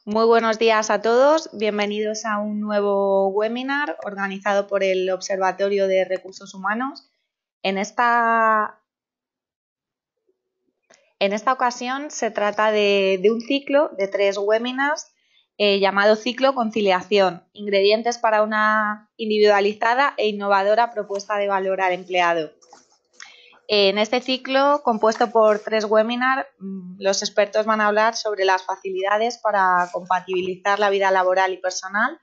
Muy buenos días a todos, bienvenidos a un nuevo webinar organizado por el Observatorio de Recursos Humanos. En esta ocasión se trata de un ciclo de 3 webinars llamado Ciclo Conciliación, ingredientes para una individualizada e innovadora propuesta de valor al empleado. En este ciclo, compuesto por 3 webinars, los expertos van a hablar sobre las facilidades para compatibilizar la vida laboral y personal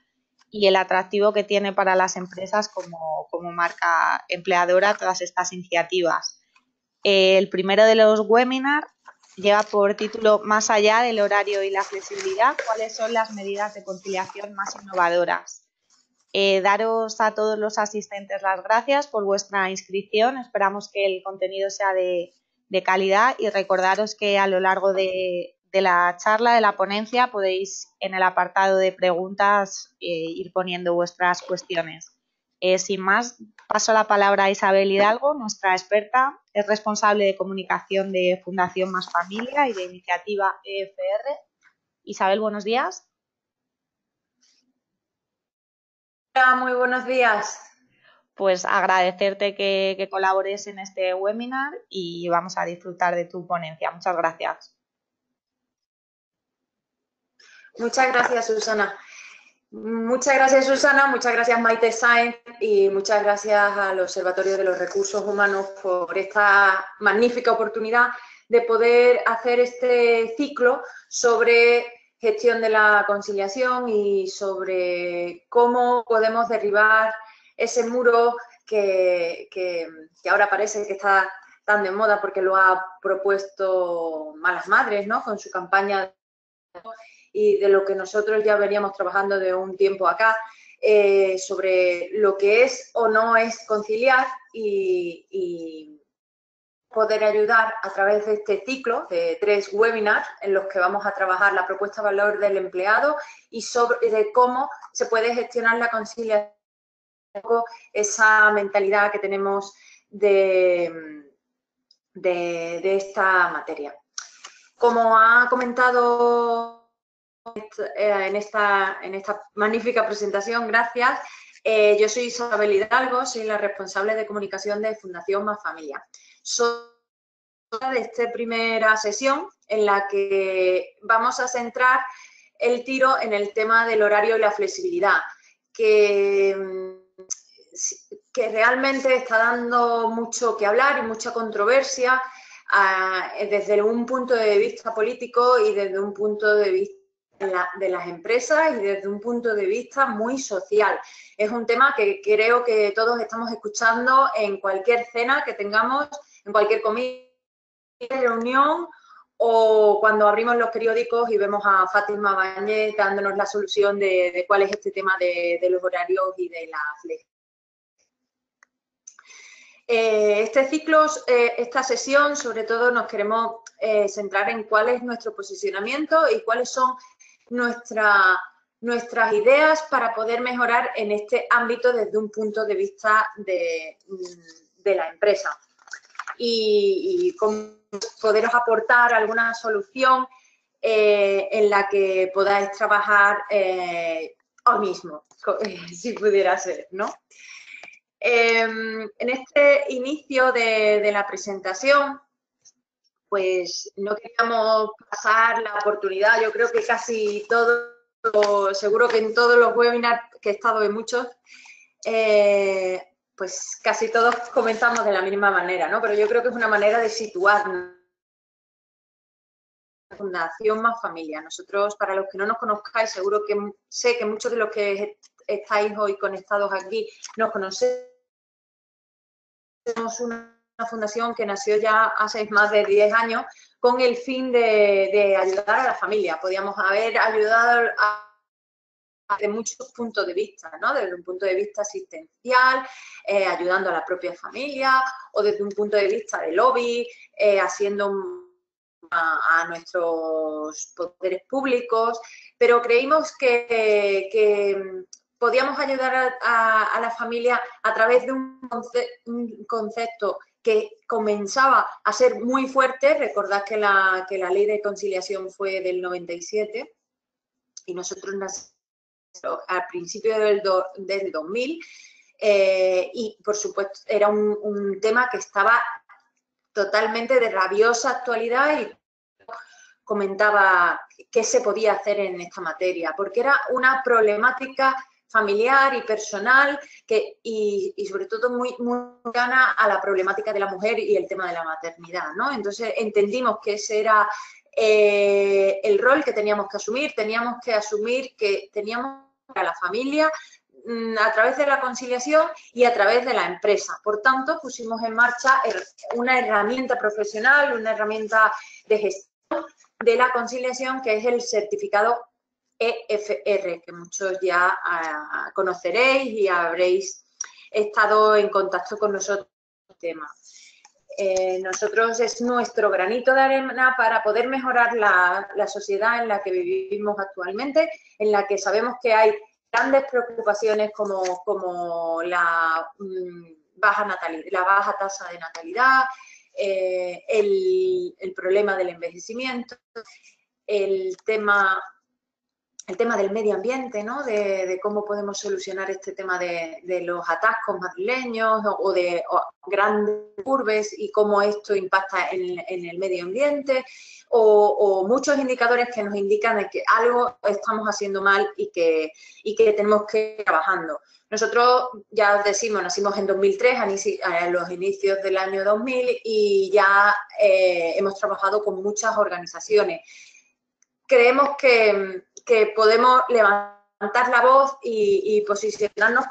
y el atractivo que tiene para las empresas como marca empleadora todas estas iniciativas. El primero de los webinars lleva por título Más allá del horario y la flexibilidad, ¿cuáles son las medidas de conciliación más innovadoras? Daros a todos los asistentes las gracias por vuestra inscripción. Esperamos que el contenido sea de calidad y recordaros que a lo largo de la charla, de la ponencia, podéis en el apartado de preguntas ir poniendo vuestras cuestiones. Sin más, paso la palabra a Isabel Hidalgo, nuestra experta, es responsable de comunicación de Fundación Más Familia y de Iniciativa EFR. Isabel, buenos días. Hola, muy buenos días. Pues agradecerte que colabores en este webinar y vamos a disfrutar de tu ponencia. Muchas gracias. Muchas gracias, Susana. Muchas gracias, Susana. Muchas gracias, Maite Sáenz. Y muchas gracias al Observatorio de los Recursos Humanos por esta magnífica oportunidad de poder hacer este ciclo sobre gestión de la conciliación y sobre cómo podemos derribar ese muro que ahora parece que está tan de moda porque lo ha propuesto Malas Madres, ¿no? Con su campaña y de lo que nosotros ya veníamos trabajando de un tiempo acá, sobre lo que es o no es conciliar y poder ayudar a través de este ciclo de 3 webinars en los que vamos a trabajar la propuesta de valor del empleado y sobre cómo se puede gestionar la conciliación, esa mentalidad que tenemos de esta materia. Como ha comentado en esta magnífica presentación, gracias. Yo soy Isabel Hidalgo, soy la responsable de comunicación de Fundación Más Familia. Soy de esta primera sesión en la que vamos a centrar el tiro en el tema del horario y la flexibilidad, que realmente está dando mucho que hablar y mucha controversia desde un punto de vista político y desde un punto de vista de las empresas y desde un punto de vista muy social. Es un tema que creo que todos estamos escuchando en cualquier cena que tengamos, en cualquier comida, reunión o cuando abrimos los periódicos y vemos a Fátima Báñez dándonos la solución de cuál es este tema de los horarios y de la flexibilidad. Este ciclo, esta sesión, sobre todo nos queremos centrar en cuál es nuestro posicionamiento y cuáles son nuestras ideas para poder mejorar en este ámbito desde un punto de vista de la empresa. Y poderos aportar alguna solución en la que podáis trabajar hoy mismo, si pudiera ser, ¿no? En este inicio de la presentación, pues no queríamos pasar la oportunidad. Yo creo que casi todo, seguro que en todos los webinars que he estado en muchos, pues casi todos comenzamos de la misma manera, ¿no? Pero yo creo que es una manera de situarnos. Fundación Más Familia. Nosotros, para los que no nos conozcáis, seguro que sé que muchos de los que estáis hoy conectados aquí nos conocéis. Somos una fundación que nació ya hace más de 10 años con el fin de ayudar a la familia. Podíamos haber ayudado desde muchos puntos de vista, ¿no? Desde un punto de vista asistencial, ayudando a la propia familia, o desde un punto de vista de lobby, haciendo a nuestros poderes públicos, pero creímos que podíamos ayudar a la familia a través de un concepto que comenzaba a ser muy fuerte. Recordad que la ley de conciliación fue del 97 y nosotros nacimos al principio del 2000, y por supuesto era un tema que estaba totalmente de rabiosa actualidad y comentaba qué se podía hacer en esta materia, porque era una problemática familiar y personal y sobre todo muy cercana a la problemática de la mujer y el tema de la maternidad, ¿no? Entonces entendimos que ese era el rol que teníamos que asumir que teníamos a la familia a través de la conciliación y a través de la empresa. Por tanto, pusimos en marcha una herramienta profesional, una herramienta de gestión de la conciliación, que es el certificado EFR, que muchos ya conoceréis y habréis estado en contacto con nosotros en el tema. Nosotros es nuestro granito de arena para poder mejorar la sociedad en la que vivimos actualmente, en la que sabemos que hay grandes preocupaciones como la baja tasa de natalidad, el problema del envejecimiento, el tema del medio ambiente, ¿no? De cómo podemos solucionar este tema de los atascos madrileños o de grandes urbes y cómo esto impacta en el medio ambiente, o muchos indicadores que nos indican de que algo estamos haciendo mal y que tenemos que ir trabajando. Nosotros, ya os decimos, nacimos en 2003, a los inicios del año 2000, y ya hemos trabajado con muchas organizaciones. Creemos que podemos levantar la voz y posicionarnos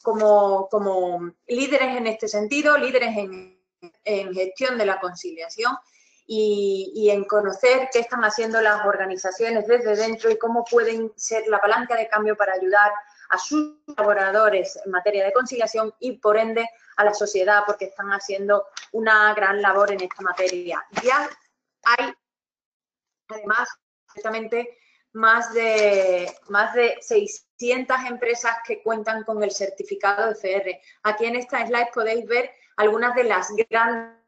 como líderes en este sentido, líderes en gestión de la conciliación y en conocer qué están haciendo las organizaciones desde dentro y cómo pueden ser la palanca de cambio para ayudar a sus colaboradores en materia de conciliación y, por ende, a la sociedad, porque están haciendo una gran labor en esta materia. Ya hay, además, exactamente más de 600 empresas que cuentan con el certificado EFR. Aquí en esta slide podéis ver algunas de las grandes,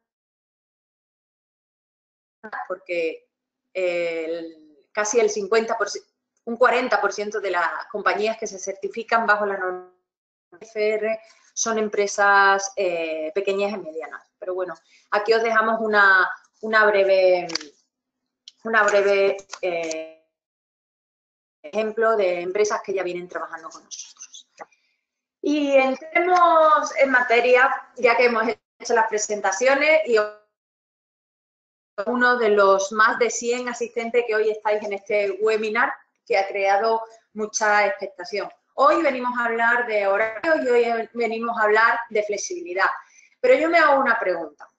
porque casi el 50%, un 40% de las compañías que se certifican bajo la norma EFR son empresas pequeñas y medianas. Pero bueno, aquí os dejamos una breve ejemplo de empresas que ya vienen trabajando con nosotros. Y entremos en materia, ya que hemos hecho las presentaciones, y uno de los más de 100 asistentes que hoy estáis en este webinar, que ha creado mucha expectación. Hoy venimos a hablar de horarios y hoy venimos a hablar de flexibilidad. Pero yo me hago una pregunta.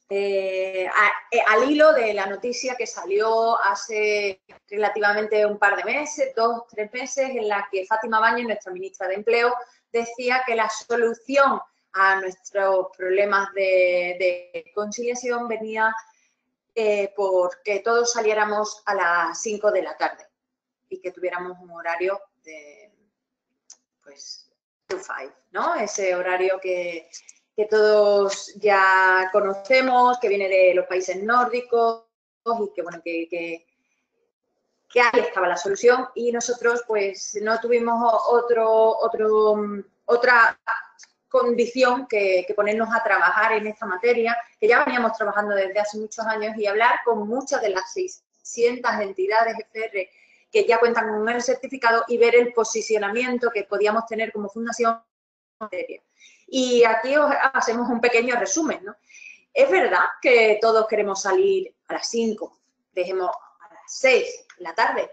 Al hilo de la noticia que salió hace relativamente un par de meses, 2 o 3 meses, en la que Fátima Báñez, nuestra ministra de Empleo, decía que la solución a nuestros problemas de conciliación venía porque todos saliéramos a las 5 de la tarde y que tuviéramos un horario de, pues, 2 to 5, ¿no? Ese horario que todos ya conocemos, que viene de los países nórdicos y que, bueno, que ahí estaba la solución, y nosotros pues no tuvimos otra condición que ponernos a trabajar en esta materia, que ya veníamos trabajando desde hace muchos años, y hablar con muchas de las 600 entidades EFR que ya cuentan con el certificado y ver el posicionamiento que podíamos tener como fundación en materia. Y aquí os hacemos un pequeño resumen, ¿no? Es verdad que todos queremos salir a las 5, dejemos a las 6 de la tarde.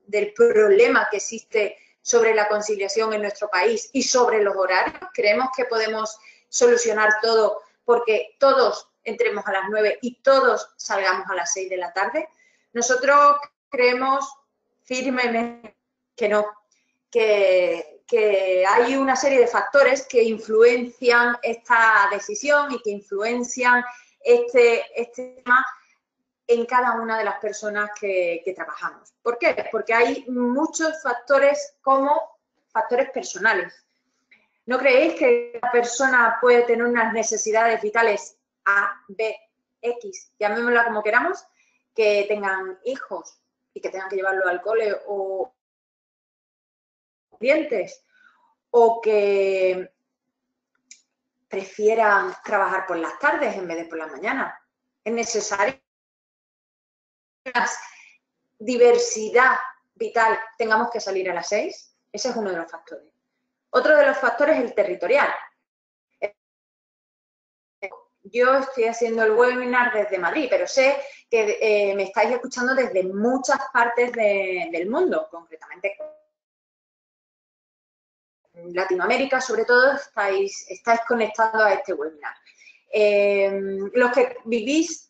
Del problema que existe sobre la conciliación en nuestro país y sobre los horarios. Creemos que podemos solucionar todo porque todos entremos a las 9 y todos salgamos a las 6 de la tarde. Nosotros creemos firmemente que no, que hay una serie de factores que influencian esta decisión y que influencian este tema en cada una de las personas que trabajamos. ¿Por qué? Porque hay muchos factores como factores personales. ¿No creéis que la persona puede tener unas necesidades vitales A, B X, llamémosla como queramos, que tengan hijos y que tengan que llevarlo al cole o clientes, o que prefieran trabajar por las tardes en vez de por las mañanas. Es necesario que la diversidad vital tengamos que salir a las 6. Ese es uno de los factores. Otro de los factores es el territorial. Yo estoy haciendo el webinar desde Madrid, pero sé que me estáis escuchando desde muchas partes del mundo, concretamente en Latinoamérica, sobre todo, estáis conectados a este webinar. Los que vivís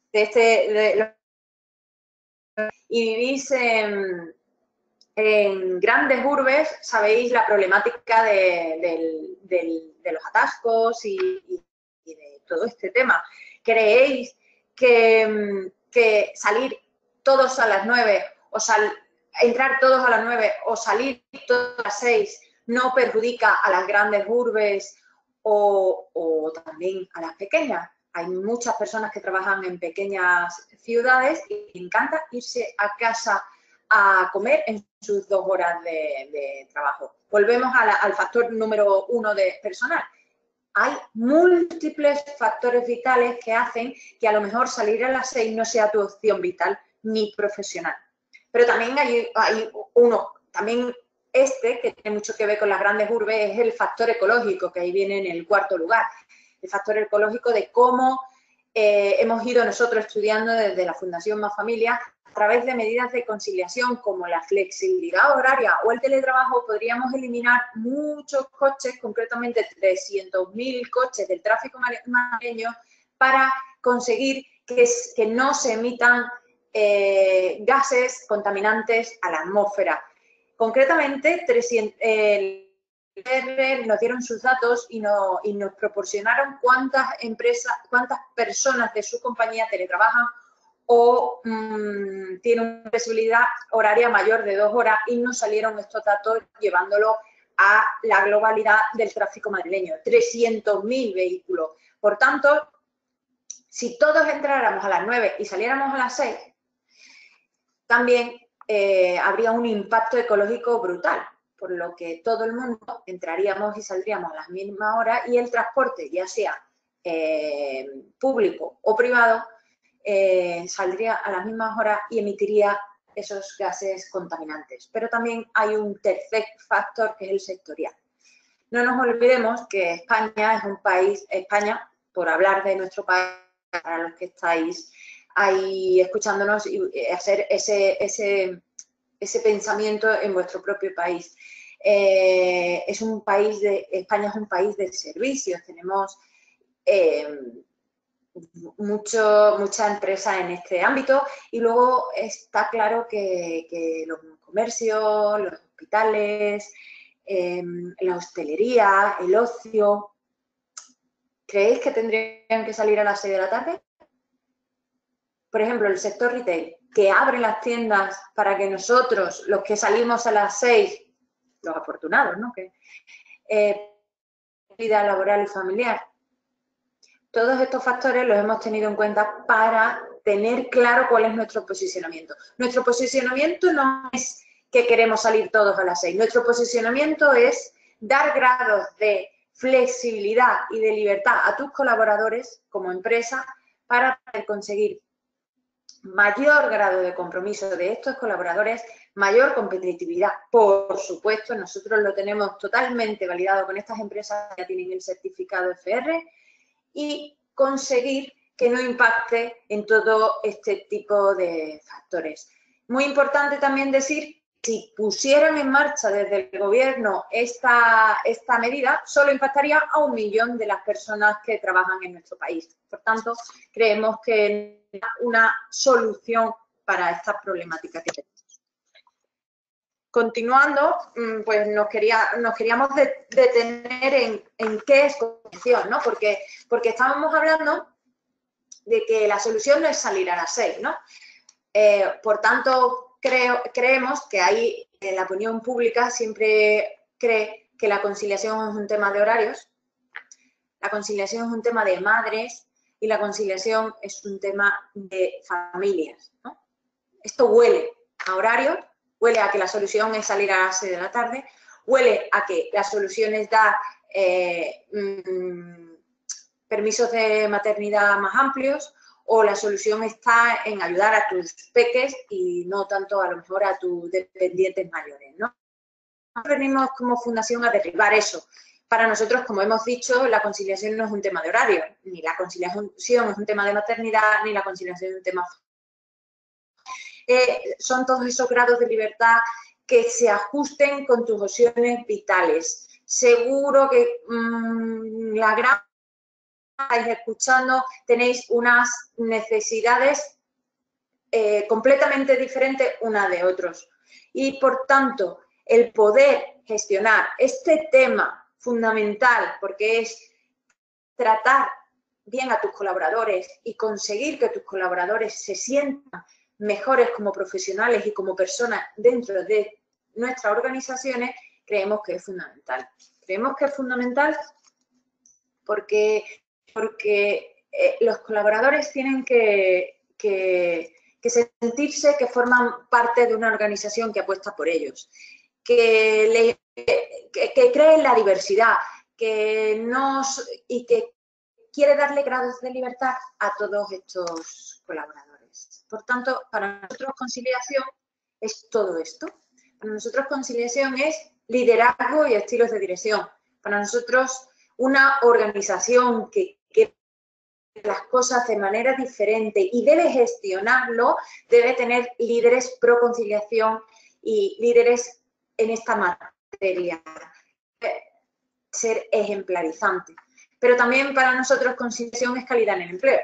y vivís en grandes urbes, sabéis la problemática de los atascos y de todo este tema. ¿Creéis que salir todos a las 9 o entrar todos a las 9 o salir todos a las 6 no perjudica a las grandes urbes o también a las pequeñas? Hay muchas personas que trabajan en pequeñas ciudades y les encanta irse a casa a comer en sus 2 horas de trabajo. Volvemos al factor número 1 de personal. Hay múltiples factores vitales que hacen que a lo mejor salir a las 6 no sea tu opción vital ni profesional. Pero también hay uno, también que tiene mucho que ver con las grandes urbes, es el factor ecológico, que ahí viene en el 4º lugar. El factor ecológico de cómo hemos ido nosotros estudiando desde la Fundación Más Familia a través de medidas de conciliación como la flexibilidad horaria o el teletrabajo. Podríamos eliminar muchos coches, concretamente 300.000 coches del tráfico madrileño, para conseguir que no se emitan gases contaminantes a la atmósfera. Concretamente, nos dieron sus datos y nos proporcionaron cuántas personas de su compañía teletrabajan o tienen una flexibilidad horaria mayor de 2 horas, y nos salieron estos datos llevándolo a la globalidad del tráfico madrileño, 300.000 vehículos. Por tanto, si todos entráramos a las 9 y saliéramos a las 6, también habría un impacto ecológico brutal, por lo que todo el mundo entraríamos y saldríamos a las mismas horas y el transporte, ya sea público o privado, saldría a las mismas horas y emitiría esos gases contaminantes. Pero también hay un tercer factor, que es el sectorial. No nos olvidemos que España es un país, por hablar de nuestro país, para los que estáis ahí escuchándonos y hacer ese pensamiento en vuestro propio país. España es un país de servicios, tenemos mucha empresa en este ámbito, y luego está claro que los comercios, los hospitales, la hostelería, el ocio. ¿Creéis que tendrían que salir a las 6 de la tarde? Por ejemplo, el sector retail, que abre las tiendas para que nosotros, los que salimos a las 6, los afortunados, ¿no? Vida laboral y familiar. Todos estos factores los hemos tenido en cuenta para tener claro cuál es nuestro posicionamiento. Nuestro posicionamiento no es que queremos salir todos a las 6. Nuestro posicionamiento es dar grados de flexibilidad y de libertad a tus colaboradores como empresa para poder conseguir mayor grado de compromiso de estos colaboradores, mayor competitividad. Por supuesto, nosotros lo tenemos totalmente validado con estas empresas que ya tienen el certificado FR, y conseguir que no impacte en todo este tipo de factores. Muy importante también decir, si pusieran en marcha desde el gobierno esta medida, solo impactaría a 1 millón de las personas que trabajan en nuestro país. Por tanto, creemos que es una solución para esta problemática que tenemos. Continuando, pues nos queríamos detener en qué es conciliación, ¿no? Porque estábamos hablando de que la solución no es salir a las 6, ¿no? Por tanto, creemos que ahí la opinión pública siempre cree que la conciliación es un tema de horarios, la conciliación es un tema de madres, y la conciliación es un tema de familias, ¿no? Esto huele a horario, huele a que la solución es salir a las 6 de la tarde, huele a que la solución es dar permisos de maternidad más amplios, o la solución está en ayudar a tus peques y no tanto a lo mejor a tus dependientes mayores, ¿no? Venimos como fundación a derribar eso. Para nosotros, como hemos dicho, la conciliación no es un tema de horario, ni la conciliación es un tema de maternidad, ni la conciliación es un tema... son todos esos grados de libertad que se ajusten con tus opciones vitales. Seguro que la gran estáis escuchando, tenéis unas necesidades completamente diferentes unas de otros. Y, por tanto, el poder gestionar este tema fundamental, porque es tratar bien a tus colaboradores y conseguir que tus colaboradores se sientan mejores como profesionales y como personas dentro de nuestras organizaciones, creemos que es fundamental. Creemos que es fundamental porque los colaboradores tienen que sentirse que forman parte de una organización que apuesta por ellos, que cree en la diversidad y que quiere darle grados de libertad a todos estos colaboradores. Por tanto, para nosotros conciliación es todo esto. Para nosotros conciliación es liderazgo y estilos de dirección. Para nosotros una organización que las cosas de manera diferente y debe gestionarlo, debe tener líderes pro conciliación y líderes en esta materia. Ser ejemplarizante. Pero también para nosotros conciliación es calidad en el empleo.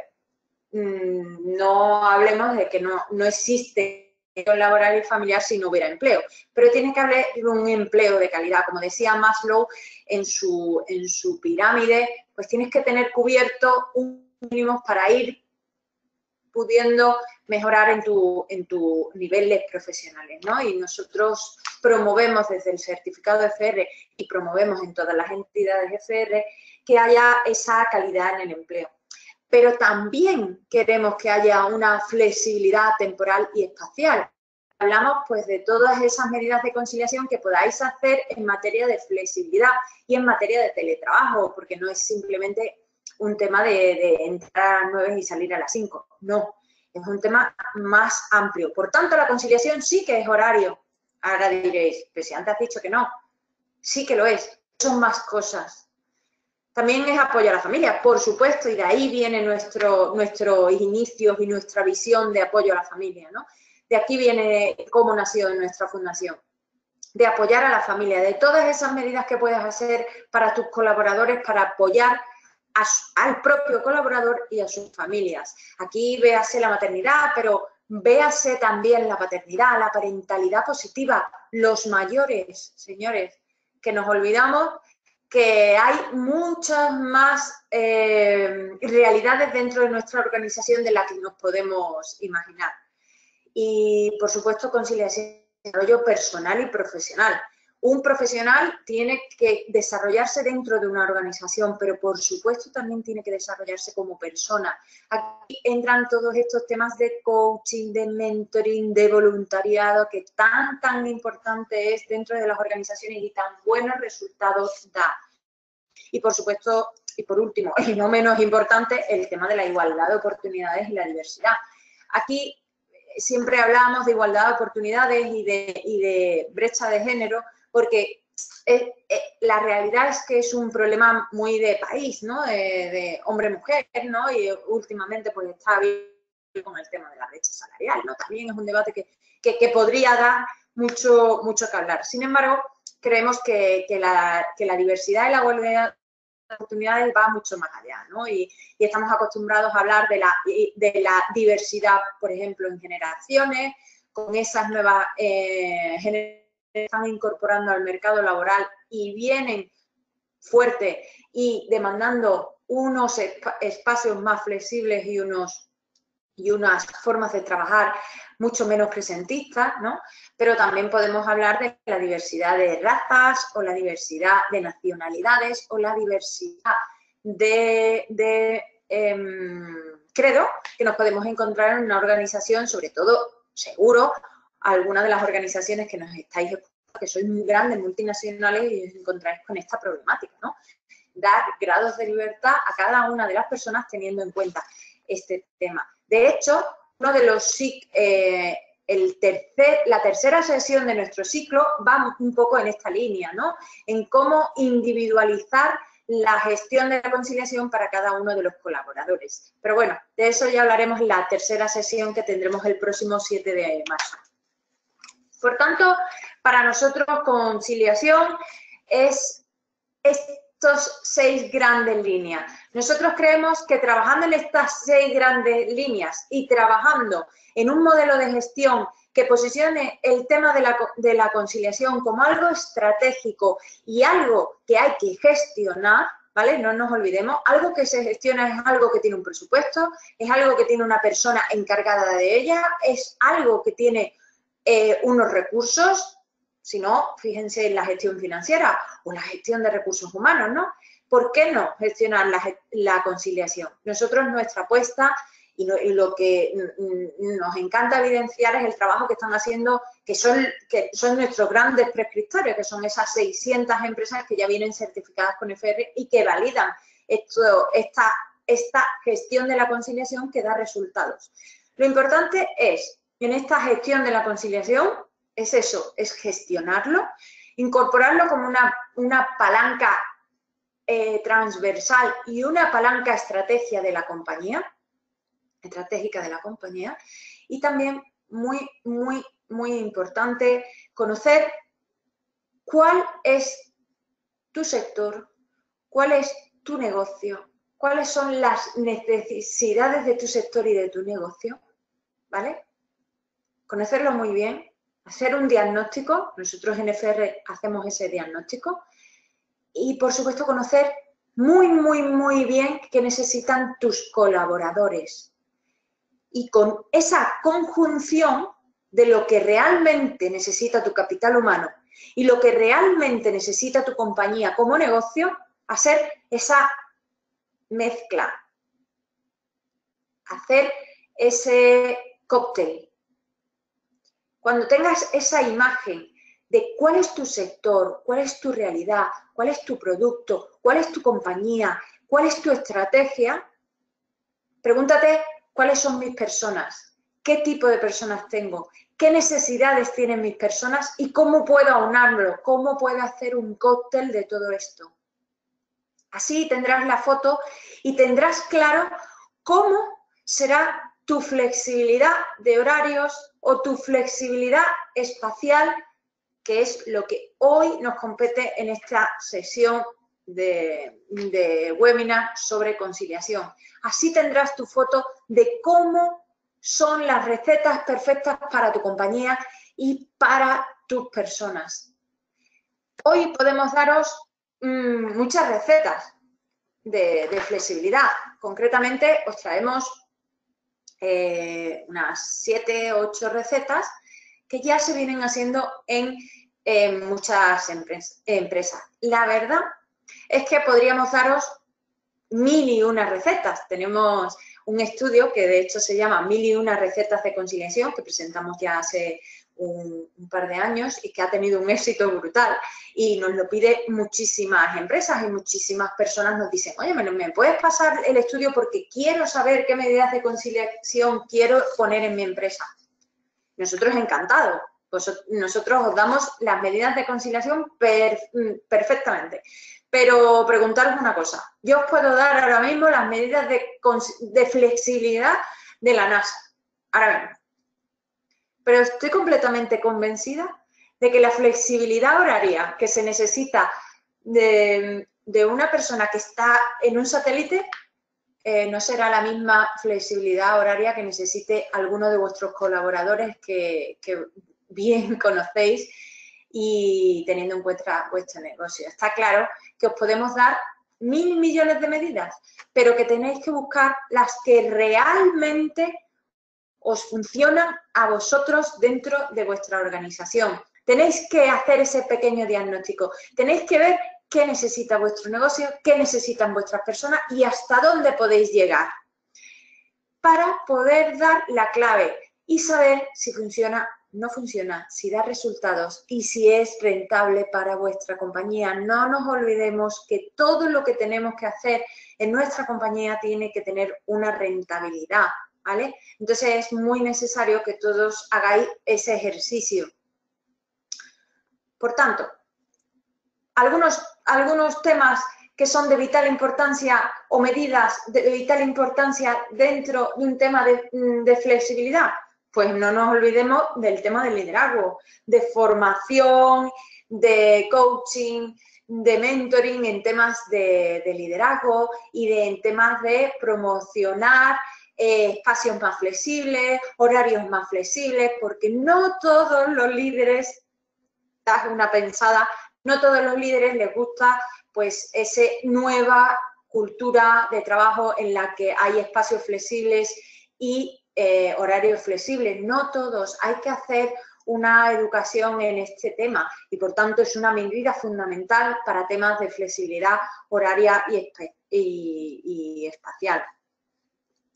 No hablemos de que no existe laboral y familiar si no hubiera empleo, pero tiene que haber un empleo de calidad. Como decía Maslow en su pirámide, pues tienes que tener cubierto un mínimo para ir pudiendo mejorar en tu niveles profesionales, ¿no? Y nosotros promovemos desde el certificado FR y promovemos en todas las entidades FR que haya esa calidad en el empleo. Pero también queremos que haya una flexibilidad temporal y espacial. Hablamos pues de todas esas medidas de conciliación que podáis hacer en materia de flexibilidad y en materia de teletrabajo, porque no es simplemente un tema de entrar a las 9 y salir a las 5, no, es un tema más amplio. Por tanto, la conciliación sí que es horario. Ahora diréis, pero si antes has dicho que no, sí que lo es, son más cosas. También es apoyo a la familia, por supuesto, y de ahí viene nuestros inicios y nuestra visión de apoyo a la familia, ¿no? De aquí viene cómo nació nuestra fundación, de apoyar a la familia, de todas esas medidas que puedes hacer para tus colaboradores, para apoyar al propio colaborador y a sus familias. Aquí véase la maternidad, pero véase también la paternidad, la parentalidad positiva, los mayores, señores, que nos olvidamos que hay muchas más realidades dentro de nuestra organización de las que nos podemos imaginar. Y, por supuesto, conciliación, desarrollo personal y profesional. Un profesional tiene que desarrollarse dentro de una organización, pero, por supuesto, también tiene que desarrollarse como persona. Aquí entran todos estos temas de coaching, de mentoring, de voluntariado, que tan importante es dentro de las organizaciones y tan buenos resultados da. Y, por supuesto, y por último, y no menos importante, el tema de la igualdad de oportunidades y la diversidad. Aquí siempre hablamos de igualdad de oportunidades y de brecha de género, porque la realidad es que es un problema muy de país, ¿no? De hombre-mujer, ¿no? Y últimamente pues está bien con el tema de la brecha salarial, ¿no? También es un debate que podría dar mucho que hablar. Sin embargo, creemos que la diversidad y la igualdad de oportunidades va mucho más allá, ¿no? Y estamos acostumbrados a hablar de la diversidad, por ejemplo, en generaciones, con esas nuevas generaciones que están incorporando al mercado laboral y vienen fuertes y demandando unos espacios más flexibles y unas formas de trabajar mucho menos presentistas, ¿no? Pero también podemos hablar de la diversidad de razas o la diversidad de nacionalidades o la diversidad de credo que nos podemos encontrar en una organización, sobre todo, seguro, algunas de las organizaciones que nos estáis escuchando, que sois muy grandes, multinacionales, y os encontráis con esta problemática, ¿no? Dar grados de libertad a cada una de las personas teniendo en cuenta este tema. De hecho, uno de los la tercera sesión de nuestro ciclo va un poco en esta línea, ¿no? En cómo individualizar la gestión de la conciliación para cada uno de los colaboradores. Pero bueno, de eso ya hablaremos en la tercera sesión que tendremos el próximo 7 de marzo. Por tanto, para nosotros conciliación es estos 6 grandes líneas. Nosotros creemos que trabajando en estas 6 grandes líneas y trabajando en un modelo de gestión que posicione el tema de la conciliación como algo estratégico y algo que hay que gestionar, ¿vale? No nos olvidemos, algo que se gestiona es algo que tiene un presupuesto, es algo que tiene una persona encargada de ella, es algo que tiene unos recursos. Si no, fíjense en la gestión financiera o la gestión de recursos humanos, ¿no? ¿Por qué no gestionar la conciliación? Nosotros, nuestra apuesta y lo que nos encanta evidenciar es el trabajo que están haciendo, que son nuestros grandes prescriptores, que son esas 600 empresas que ya vienen certificadas con FR y que validan esta gestión de la conciliación que da resultados. Lo importante es, en esta gestión de la conciliación, es eso, es gestionarlo, incorporarlo como una palanca transversal y una palanca estratégica de la compañía, y también muy, muy, muy importante conocer cuál es tu sector, cuál es tu negocio, cuáles son las necesidades de tu sector y de tu negocio, ¿vale? Conocerlo muy bien. Hacer un diagnóstico, nosotros en FR hacemos ese diagnóstico, y por supuesto conocer muy, muy, muy bien qué necesitan tus colaboradores. Y con esa conjunción de lo que realmente necesita tu capital humano y lo que realmente necesita tu compañía como negocio, hacer esa mezcla, hacer ese cóctel. Cuando tengas esa imagen de cuál es tu sector, cuál es tu realidad, cuál es tu producto, cuál es tu compañía, cuál es tu estrategia, pregúntate cuáles son mis personas, qué tipo de personas tengo, qué necesidades tienen mis personas y cómo puedo aunarlo, cómo puedo hacer un cóctel de todo esto. Así tendrás la foto y tendrás claro cómo será tu flexibilidad de horarios o tu flexibilidad espacial, que es lo que hoy nos compete en esta sesión de webinar sobre conciliación. Así tendrás tu foto de cómo son las recetas perfectas para tu compañía y para tus personas. Hoy podemos daros muchas recetas de flexibilidad. Concretamente, os traemos unas 7 o 8 recetas que ya se vienen haciendo en muchas empresas. La verdad es que podríamos daros 1001 recetas. Tenemos un estudio que de hecho se llama 1001 recetas de conciliación, que presentamos ya hace un par de años y que ha tenido un éxito brutal, y nos lo pide muchísimas empresas y muchísimas personas nos dicen, oye, ¿me puedes pasar el estudio porque quiero saber qué medidas de conciliación quiero poner en mi empresa? Nosotros encantados, pues nosotros os damos las medidas de conciliación perfectamente, pero preguntaros una cosa, yo os puedo dar ahora mismo las medidas de flexibilidad de la NASA, ahora mismo. Pero estoy completamente convencida de que la flexibilidad horaria que se necesita de una persona que está en un satélite no será la misma flexibilidad horaria que necesite alguno de vuestros colaboradores que bien conocéis y teniendo en cuenta vuestro negocio. Está claro que os podemos dar 1000 millones de medidas, pero que tenéis que buscar las que realmente os funcionan a vosotros dentro de vuestra organización. Tenéis que hacer ese pequeño diagnóstico. Tenéis que ver qué necesita vuestro negocio, qué necesitan vuestras personas y hasta dónde podéis llegar, para poder dar la clave y saber si funciona, no funciona, si da resultados y si es rentable para vuestra compañía. No nos olvidemos que todo lo que tenemos que hacer en nuestra compañía tiene que tener una rentabilidad, ¿vale? Entonces es muy necesario que todos hagáis ese ejercicio. Por tanto, algunos temas que son de vital importancia o medidas de vital importancia dentro de un tema de flexibilidad, pues no nos olvidemos del tema del liderazgo, de formación, de coaching, de mentoring en temas de liderazgo y en temas de promocionar espacios más flexibles, horarios más flexibles, porque no todos los líderes, das una pensada, no todos los líderes les gusta pues esa nueva cultura de trabajo en la que hay espacios flexibles y horarios flexibles. No todos. Hay que hacer una educación en este tema y, por tanto, es una medida fundamental para temas de flexibilidad horaria y espacial.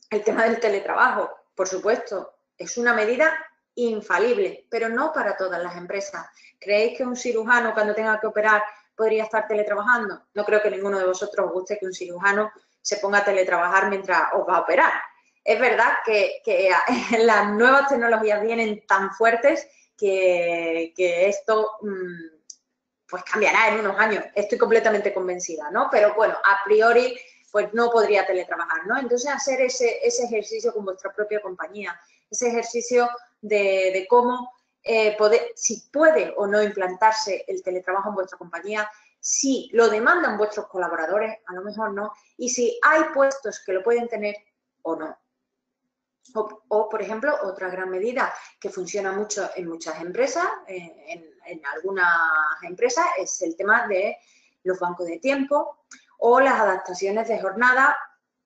El tema del teletrabajo, por supuesto, es una medida infalible, pero no para todas las empresas. ¿Creéis que un cirujano, cuando tenga que operar, podría estar teletrabajando? No creo que ninguno de vosotros os guste que un cirujano se ponga a teletrabajar mientras os va a operar. Es verdad que las nuevas tecnologías vienen tan fuertes que esto pues cambiará en unos años. Estoy completamente convencida, ¿no? Pero bueno, a priori pues no podría teletrabajar, ¿no? Entonces hacer ese ejercicio con vuestra propia compañía, ese ejercicio de cómo si puede o no implantarse el teletrabajo en vuestra compañía, si lo demandan vuestros colaboradores, a lo mejor no, y si hay puestos que lo pueden tener o no. O, por ejemplo, otra gran medida que funciona mucho en muchas empresas, en algunas empresas, es el tema de los bancos de tiempo o las adaptaciones de jornada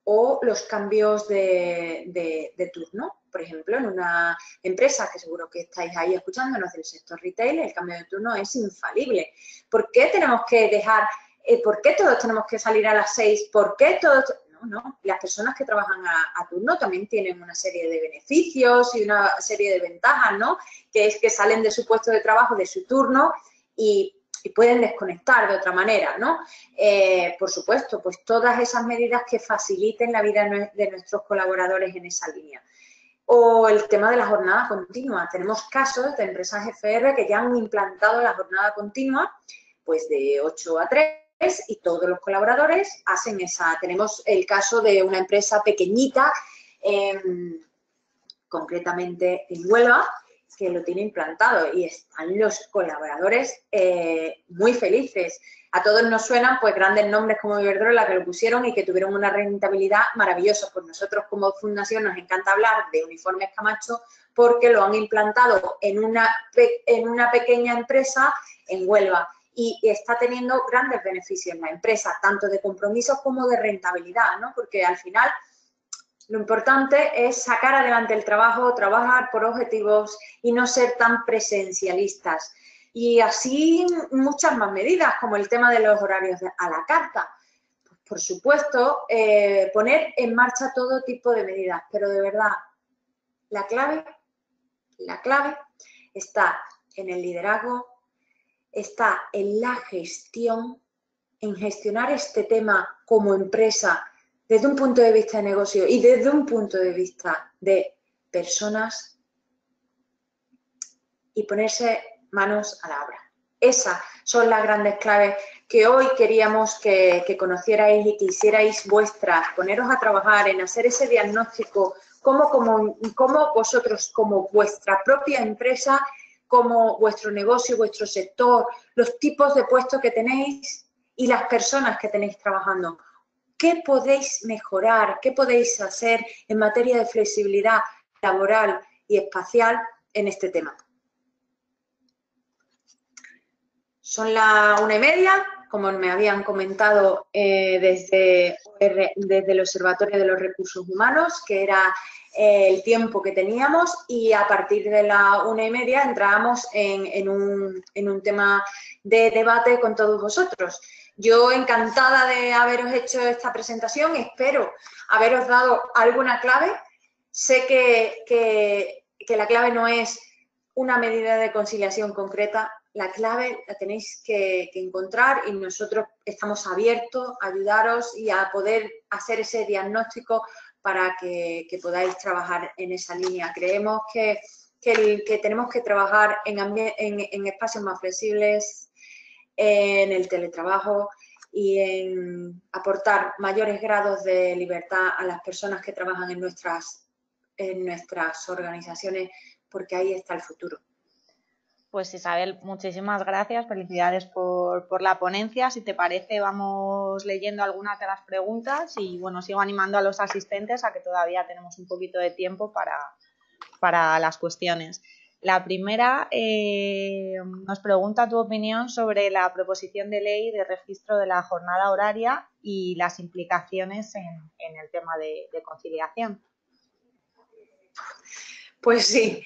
o los cambios de turno. Por ejemplo, en una empresa, que seguro que estáis ahí escuchándonos del sector retail, el cambio de turno es infalible. ¿Por qué tenemos que dejar, por qué todos tenemos que salir a las 6? ¿Por qué todos...? No. Las personas que trabajan a turno también tienen una serie de beneficios y una serie de ventajas, ¿no? Que es que salen de su puesto de trabajo, de su turno y pueden desconectar de otra manera, ¿no? Por supuesto, pues todas esas medidas que faciliten la vida de nuestros colaboradores en esa línea. O el tema de la jornada continua. Tenemos casos de empresas FR que ya han implantado la jornada continua, pues de 8 a 3, y todos los colaboradores hacen esa. Tenemos el caso de una empresa pequeñita, concretamente en Huelva, que lo tiene implantado y están los colaboradores muy felices. A todos nos suenan pues grandes nombres como Iberdrola, que lo pusieron y que tuvieron una rentabilidad maravillosa. Pues nosotros como fundación nos encanta hablar de Uniformes Camacho porque lo han implantado en una pequeña empresa en Huelva y está teniendo grandes beneficios la empresa, tanto de compromisos como de rentabilidad, ¿no? Porque al final lo importante es sacar adelante el trabajo, trabajar por objetivos y no ser tan presencialistas. Y así muchas más medidas, como el tema de los horarios a la carta. Pues, por supuesto, poner en marcha todo tipo de medidas, pero de verdad, la clave está en el liderazgo, está en la gestión, en gestionar este tema como empresa desde un punto de vista de negocio y desde un punto de vista de personas y ponerse manos a la obra. Esas son las grandes claves que hoy queríamos que conocierais y que hicierais vuestras, poneros a trabajar en hacer ese diagnóstico, cómo vosotros, como vuestra propia empresa, como vuestro negocio, vuestro sector, los tipos de puestos que tenéis y las personas que tenéis trabajando. ¿Qué podéis mejorar? ¿Qué podéis hacer en materia de flexibilidad laboral y espacial en este tema? Son las 1:30, como me habían comentado desde el Observatorio de los Recursos Humanos, que era el tiempo que teníamos, y a partir de la 1:30 entrábamos en un tema de debate con todos vosotros. Yo encantada de haberos hecho esta presentación, espero haberos dado alguna clave. Sé que la clave no es una medida de conciliación concreta, la clave la tenéis que encontrar y nosotros estamos abiertos a ayudaros y a poder hacer ese diagnóstico para que podáis trabajar en esa línea. Creemos que tenemos que trabajar en espacios más flexibles, en el teletrabajo y en aportar mayores grados de libertad a las personas que trabajan en nuestras organizaciones, porque ahí está el futuro. Pues Isabel, muchísimas gracias, felicidades por la ponencia. Si te parece, vamos leyendo algunas de las preguntas y bueno, sigo animando a los asistentes a que todavía tenemos un poquito de tiempo para las cuestiones. La primera nos pregunta tu opinión sobre la proposición de ley de registro de la jornada horaria y las implicaciones en el tema de conciliación. Pues sí,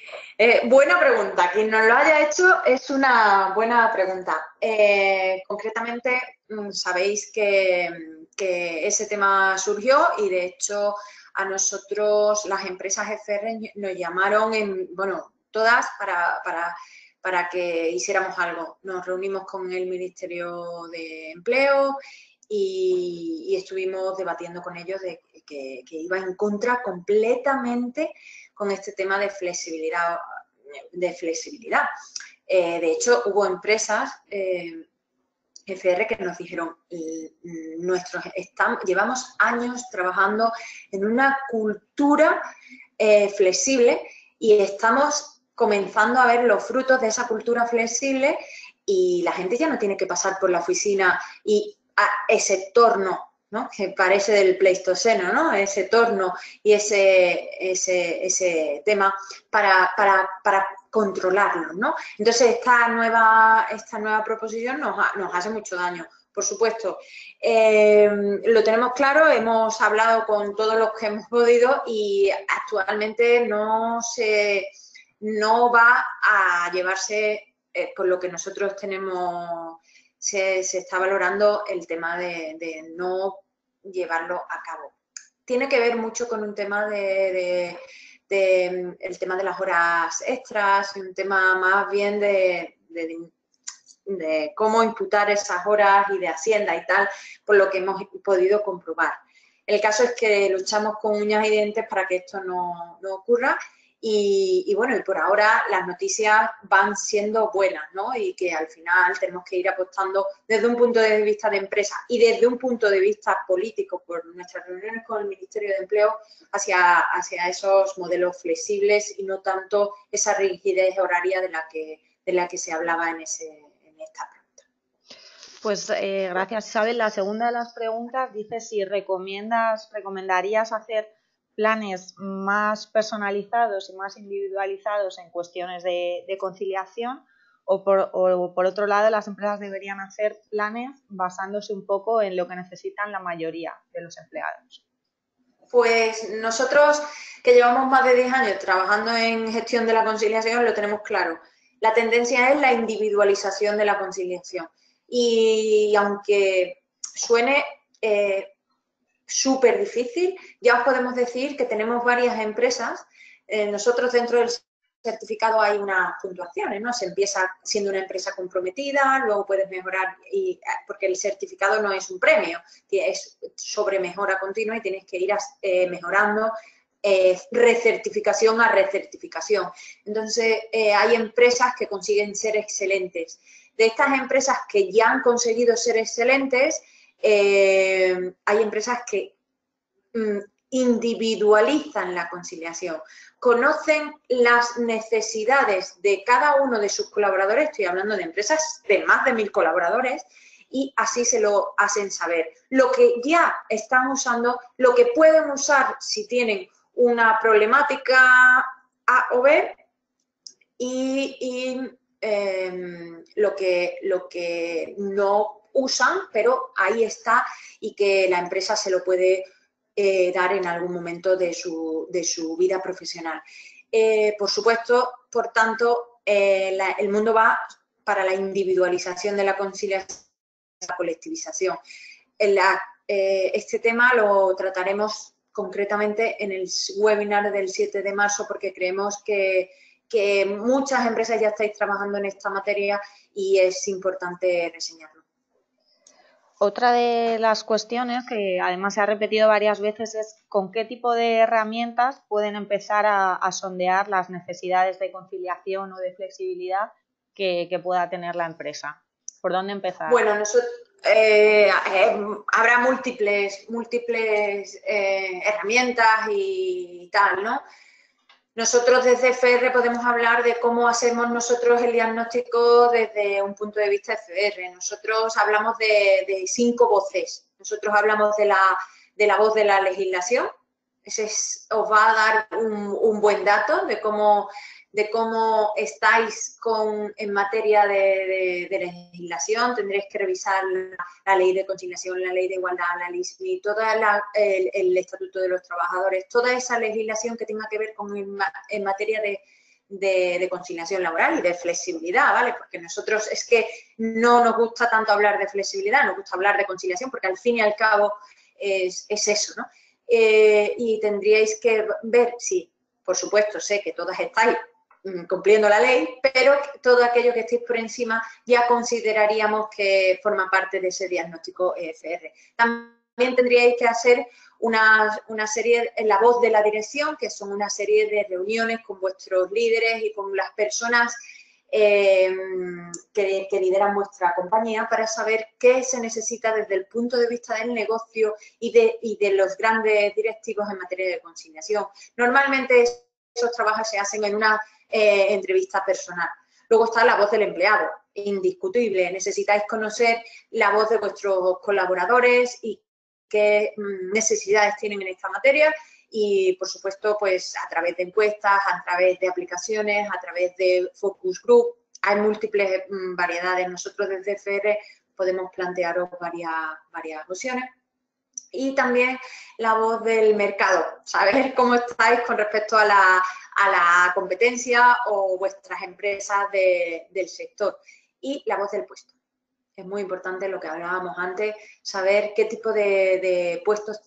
buena pregunta. Quien nos lo haya hecho es una buena pregunta. Concretamente, sabéis que ese tema surgió y de hecho a nosotros las empresas FR nos llamaron, todas para que hiciéramos algo. Nos reunimos con el Ministerio de Empleo y estuvimos debatiendo con ellos de que iba en contra completamente con este tema de flexibilidad. De hecho, hubo empresas FR que nos dijeron, llevamos años trabajando en una cultura flexible y estamos comenzando a ver los frutos de esa cultura flexible y la gente ya no tiene que pasar por la oficina y a ese torno, ¿no? Que parece del Pleistoceno, ¿no? Ese torno y ese tema para controlarlo, ¿no? Entonces, esta nueva proposición nos hace mucho daño. Por supuesto, lo tenemos claro, hemos hablado con todos los que hemos podido y actualmente no va a llevarse, por lo que nosotros tenemos, se está valorando el tema de no llevarlo a cabo. Tiene que ver mucho con un tema el tema de las horas extras, un tema más bien de cómo imputar esas horas y de Hacienda y tal, por lo que hemos podido comprobar. El caso es que luchamos con uñas y dientes para que esto no ocurra y bueno, y por ahora las noticias van siendo buenas, ¿no? Y que al final tenemos que ir apostando desde un punto de vista de empresa y desde un punto de vista político por nuestras reuniones con el Ministerio de Empleo hacia esos modelos flexibles y no tanto esa rigidez horaria de la que se hablaba en esta pregunta. Pues gracias, Isabel. La segunda de las preguntas dice si recomendarías hacer planes más personalizados y más individualizados en cuestiones de conciliación o por otro lado las empresas deberían hacer planes basándose un poco en lo que necesitan la mayoría de los empleados. Pues nosotros que llevamos más de 10 años trabajando en gestión de la conciliación lo tenemos claro. La tendencia es la individualización de la conciliación y aunque suene súper difícil, ya os podemos decir que tenemos varias empresas. Nosotros dentro del certificado hay unas puntuaciones, ¿no? Se empieza siendo una empresa comprometida, luego puedes mejorar, porque el certificado no es un premio, es sobre mejora continua y tienes que ir mejorando recertificación a recertificación. Entonces, hay empresas que consiguen ser excelentes. De estas empresas que ya han conseguido ser excelentes, hay empresas que individualizan la conciliación, conocen las necesidades de cada uno de sus colaboradores, estoy hablando de empresas de más de 1000 colaboradores, y así se lo hacen saber. Lo que ya están usando, lo que pueden usar si tienen una problemática A o B y lo que no usan, pero ahí está y que la empresa se lo puede dar en algún momento de su vida profesional. Por supuesto, por tanto, el mundo va para la individualización de la conciliación esa colectivización. Este tema lo trataremos concretamente en el webinar del 7 de marzo porque creemos que muchas empresas ya estáis trabajando en esta materia y es importante reseñarlo. Otra de las cuestiones que además se ha repetido varias veces es con qué tipo de herramientas pueden empezar a sondear las necesidades de conciliación o de flexibilidad que pueda tener la empresa. ¿Por dónde empezar? Bueno, habrá múltiples herramientas y tal, ¿no? Nosotros desde FR podemos hablar de cómo hacemos nosotros el diagnóstico desde un punto de vista FR. Nosotros hablamos de 5 voces. Nosotros hablamos de la voz de la legislación. Os va a dar un buen dato de cómo estáis en materia de legislación. Tendréis que revisar la ley de conciliación, la ley de igualdad, la LISMI, todo el Estatuto de los Trabajadores, toda esa legislación que tenga que ver en materia de conciliación laboral y de flexibilidad, ¿vale? Porque nosotros es que no nos gusta tanto hablar de flexibilidad, nos gusta hablar de conciliación porque al fin y al cabo es eso, ¿no? Y tendríais que ver, sí, por supuesto, sé que todas estáis cumpliendo la ley, pero todo aquello que estéis por encima ya consideraríamos que forma parte de ese diagnóstico EFR. También tendríais que hacer una serie en la voz de la dirección, que son una serie de reuniones con vuestros líderes y con las personas que lideran vuestra compañía para saber qué se necesita desde el punto de vista del negocio y de los grandes directivos en materia de conciliación. Normalmente esos trabajos se hacen en una entrevista personal. Luego está la voz del empleado, indiscutible. Necesitáis conocer la voz de vuestros colaboradores y qué necesidades tienen en esta materia y, por supuesto, pues a través de encuestas, a través de aplicaciones, a través de focus group. Hay múltiples variedades. Nosotros desde FR podemos plantearos varias opciones. Y también la voz del mercado, saber cómo estáis con respecto a la competencia o vuestras empresas del sector. Y la voz del puesto. Es muy importante lo que hablábamos antes, saber qué tipo de puestos,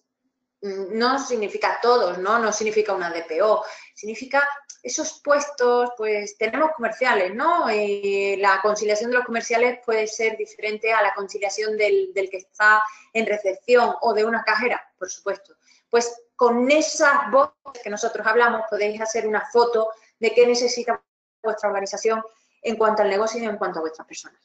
no significa todos, no significa una DPO, significa esos puestos, pues tenemos comerciales, ¿no? La conciliación de los comerciales puede ser diferente a la conciliación del que está en recepción o de una cajera, por supuesto. Pues con esas voces que nosotros hablamos podéis hacer una foto de qué necesita vuestra organización en cuanto al negocio y en cuanto a vuestras personas.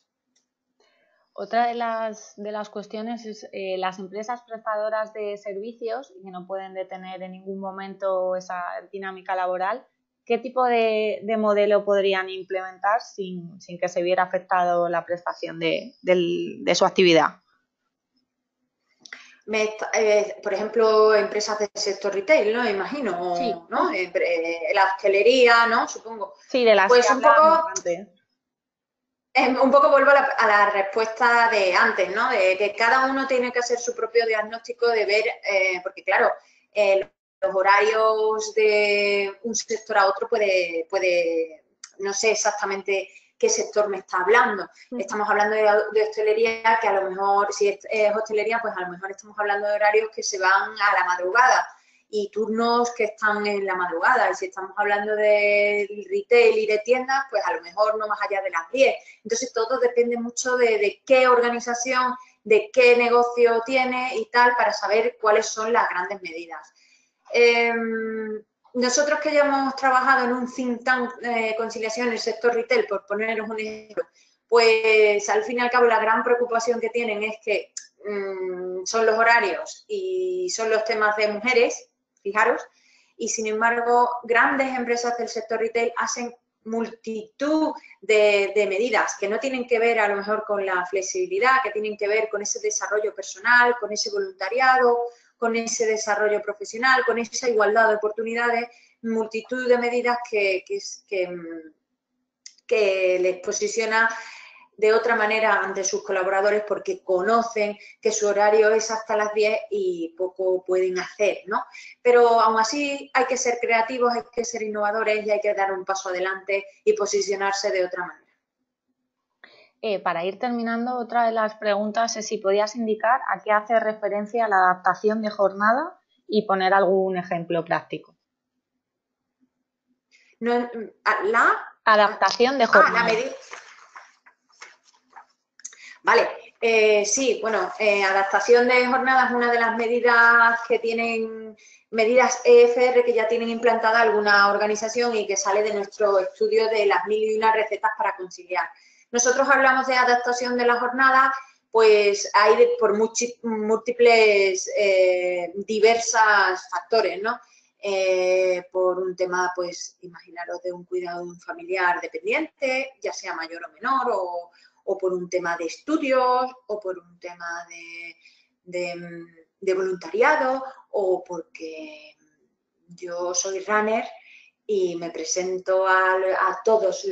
Otra de las cuestiones es las empresas prestadoras de servicios que no pueden detener en ningún momento esa dinámica laboral. ¿Qué tipo de modelo podrían implementar sin que se viera afectado la prestación de su actividad? Por ejemplo, empresas del sector retail, ¿no? Imagino, sí. ¿no? La hostelería, ¿no? Supongo. Sí, de las pues que hablábamos antes. Un poco vuelvo a la respuesta de antes, ¿no? De que cada uno tiene que hacer su propio diagnóstico de ver, porque claro, los horarios de un sector a otro puede, no sé exactamente qué sector me está hablando. Estamos hablando de hostelería, que a lo mejor, si es hostelería, pues a lo mejor estamos hablando de horarios que se van a la madrugada y turnos que están en la madrugada. Y si estamos hablando de retail y de tiendas, pues a lo mejor no más allá de las 10. Entonces, todo depende mucho de qué organización, de qué negocio tiene y tal, para saber cuáles son las grandes medidas. Nosotros que ya hemos trabajado en un think tank de conciliación en el sector retail, por poneros un ejemplo, pues al fin y al cabo la gran preocupación que tienen es que son los horarios y son los temas de mujeres, fijaros, y sin embargo grandes empresas del sector retail hacen multitud de medidas que no tienen que ver a lo mejor con la flexibilidad, que tienen que ver con ese desarrollo personal, con ese voluntariado, con ese desarrollo profesional, con esa igualdad de oportunidades, multitud de medidas que les posiciona de otra manera ante sus colaboradores porque conocen que su horario es hasta las 10 y poco pueden hacer, ¿no? Pero aún así hay que ser creativos, hay que ser innovadores y hay que dar un paso adelante y posicionarse de otra manera. Para ir terminando, otra de las preguntas es si podías indicar a qué hace referencia la adaptación de jornada y poner algún ejemplo práctico. No, Adaptación de jornada. La medida. Vale, sí, bueno, adaptación de jornada es una de las medidas que tienen, medidas EFR que ya tienen implantada alguna organización y que sale de nuestro estudio de las 1001 recetas para conciliar. Nosotros hablamos de adaptación de la jornada, pues hay por múltiples, diversas factores, ¿no? Por un tema, pues, imaginaros de un cuidado de un familiar dependiente, ya sea mayor o menor, o por un tema de estudios, o por un tema de voluntariado, o porque yo soy runner y me presento a todos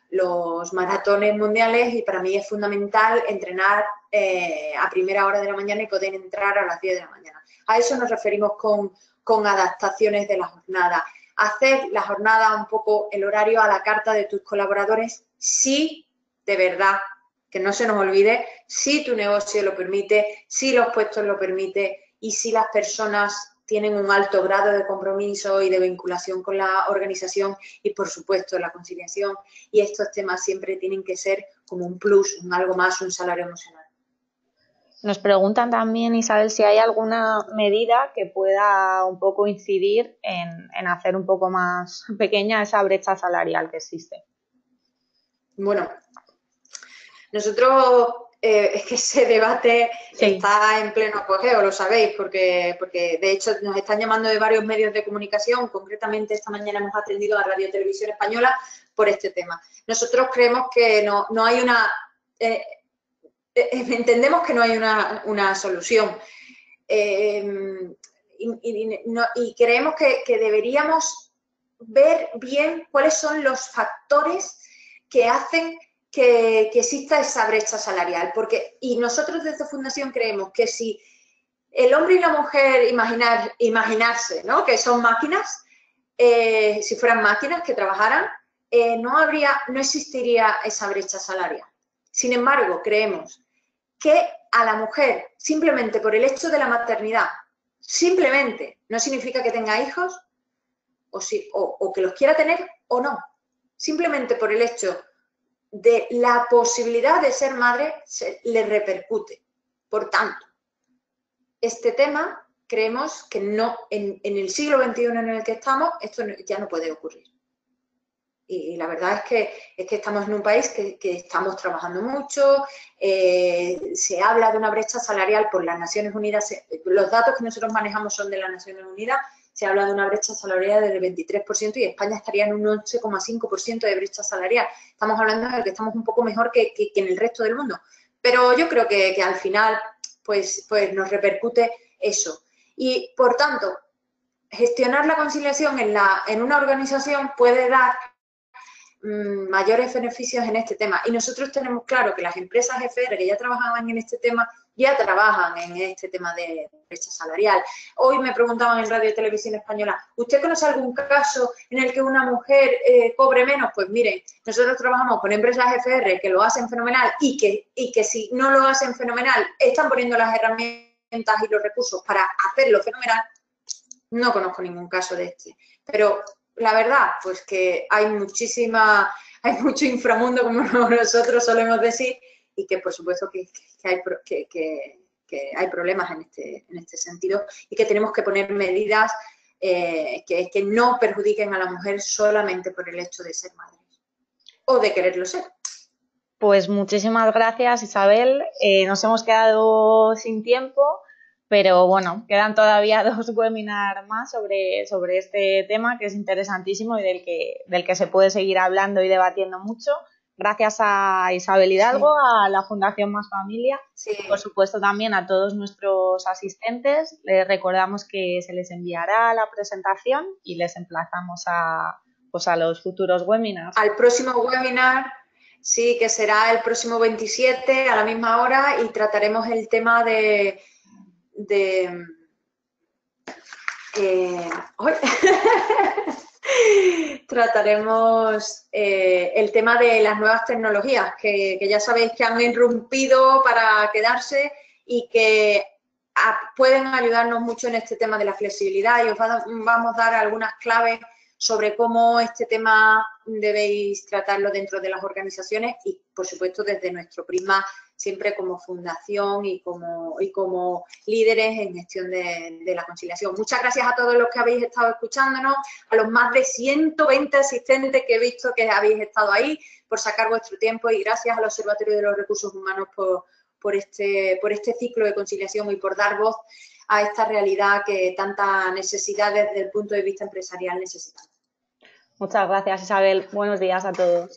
los maratones mundiales y para mí es fundamental entrenar a primera hora de la mañana y poder entrar a las 10 de la mañana. A eso nos referimos con adaptaciones de la jornada. Hacer la jornada un poco el horario a la carta de tus colaboradores, sí, de verdad, que no se nos olvide, si tu negocio lo permite, si los puestos lo permiten y si las personas tienen un alto grado de compromiso y de vinculación con la organización y, por supuesto, la conciliación. Y estos temas siempre tienen que ser como un plus, un algo más, un salario emocional. Nos preguntan también, Isabel, si hay alguna medida que pueda un poco incidir en hacer un poco más pequeña esa brecha salarial que existe. Bueno, nosotros, es que ese debate está en pleno apogeo, lo sabéis, porque de hecho nos están llamando de varios medios de comunicación, concretamente esta mañana hemos atendido a Radio Televisión Española por este tema. Nosotros creemos que no hay una... entendemos que no hay una solución y creemos que deberíamos ver bien cuáles son los factores que hacen que exista esa brecha salarial. Y nosotros desde Fundación creemos que si el hombre y la mujer imaginarse, ¿no?, que son máquinas, si fueran máquinas que trabajaran, no existiría esa brecha salarial. Sin embargo, creemos que a la mujer, simplemente por el hecho de la maternidad, simplemente, no significa que tenga hijos o que los quiera tener o no, simplemente por el hecho de la posibilidad de ser madre le repercute. Por tanto, este tema creemos que no, en el siglo XXI en el que estamos, esto ya no puede ocurrir. Y la verdad es que estamos en un país que estamos trabajando mucho, se habla de una brecha salarial por las Naciones Unidas, los datos que nosotros manejamos son de las Naciones Unidas, se habla de una brecha salarial del 23% y España estaría en un 11,5% de brecha salarial. Estamos hablando de que estamos un poco mejor que en el resto del mundo. Pero yo creo que al final pues nos repercute eso. Y, por tanto, gestionar la conciliación en una organización puede dar mayores beneficios en este tema. Y nosotros tenemos claro que las empresas FR que ya trabajaban en este tema, ya trabajan en este tema de brecha salarial. Hoy me preguntaban en Radio y Televisión Española, ¿usted conoce algún caso en el que una mujer cobre menos? Pues miren, nosotros trabajamos con empresas FR que lo hacen fenomenal y que si no lo hacen fenomenal, están poniendo las herramientas y los recursos para hacerlo fenomenal. No conozco ningún caso de este. Pero la verdad, pues que hay mucho inframundo, como nosotros solemos decir, y que por supuesto que hay problemas en este sentido y que tenemos que poner medidas que no perjudiquen a la mujer solamente por el hecho de ser madre o de quererlo ser. Pues muchísimas gracias, Isabel. Nos hemos quedado sin tiempo, pero bueno, quedan todavía 2 webinars más sobre este tema que es interesantísimo y del que se puede seguir hablando y debatiendo mucho. Gracias a Isabel Hidalgo, a la Fundación Más Familia, y por supuesto también a todos nuestros asistentes. Les recordamos que se les enviará la presentación y les emplazamos a los futuros webinars. Al próximo webinar. Sí, que será el próximo 27 a la misma hora y trataremos el tema trataremos el tema de las nuevas tecnologías, que ya sabéis que han irrumpido para quedarse y que pueden ayudarnos mucho en este tema de la flexibilidad, y os vamos a dar algunas claves sobre cómo este tema debéis tratarlo dentro de las organizaciones y, por supuesto, desde nuestro prisma, siempre como fundación y como líderes en gestión de la conciliación. Muchas gracias a todos los que habéis estado escuchándonos, a los más de 120 asistentes que he visto que habéis estado ahí, por sacar vuestro tiempo, y gracias al Observatorio de los Recursos Humanos por este ciclo de conciliación y por dar voz a esta realidad que tanta necesidad desde el punto de vista empresarial necesitamos. Muchas gracias, Isabel. Buenos días a todos.